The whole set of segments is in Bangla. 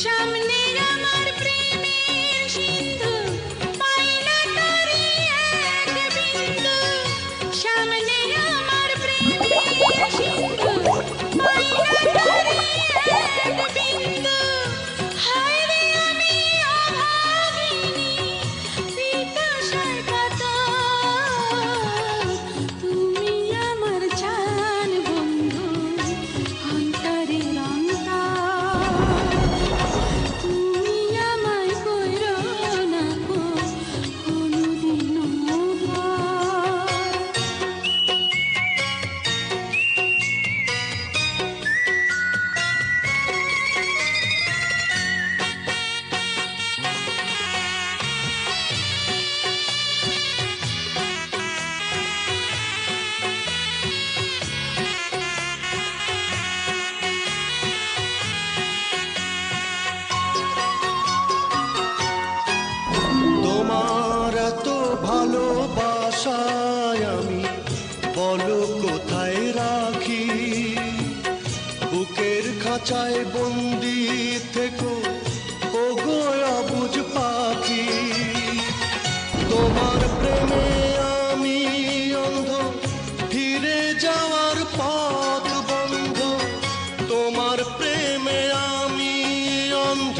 সামনে আমার প্রেমের সিন্ধু পাই না তারি এক বিন্দু সামনে আমার প্রেমের সিন্ধু পাই না তারি এক বিন্দু হায় রে আমি অভাগিনী পিপাসায় কাতর তুমি আমার জান বন্ধু অন্তরের তুমি আমায় কইরো না গো কোনদিনও ভয়। তোমার এত ভালোবাসায় আমি বলো কোথায় রাখি, বুকের খাঁচায় বন্দি থেকো ওগো অবুঝ পাখি। তোমার প্রেমে আমি অন্ধ, ফিরে যাওয়ার পথ বন্ধ। তোমার প্রেমে আমি অন্ধ,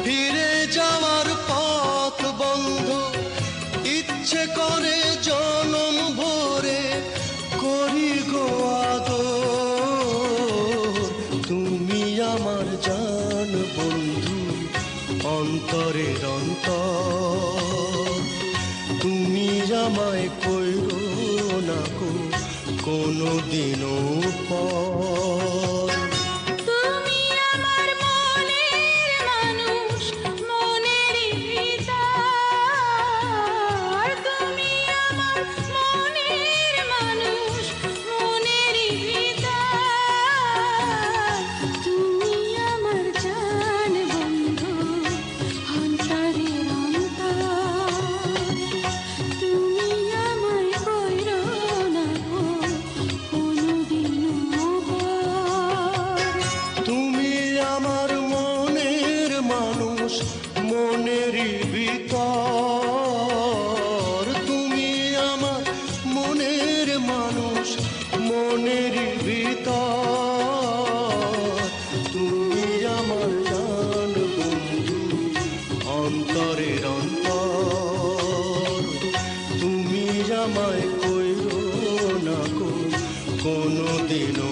ফিরে যাওয়ার পথ বন্ধ। ইচ্ছে করে জনম ভরে করি গো আদর। তুমি আমার জান বন্ধু অন্তরের অন্তর। তুমি আমায় কইরো না গো কোনদিনও পর। তুমি আমার মনের মানুষ মনেরই ভিতর তুমি আমার মনের মানুষ মনেরই ভিতর তুমি আমার জান বন্ধু অন্তরের অন্তর তুমি আমায় কইরো না গো কোনদিনও ভয়। তুমি আমার মনের মানুষ মনেরই ভিতর। তুমি আমার মনের মানুষ মনেরই ভিতর। তুমি আমার জান বন্ধু অন্তরের অন্তর। তুমি আমায় কইরো না গো কোনদিনও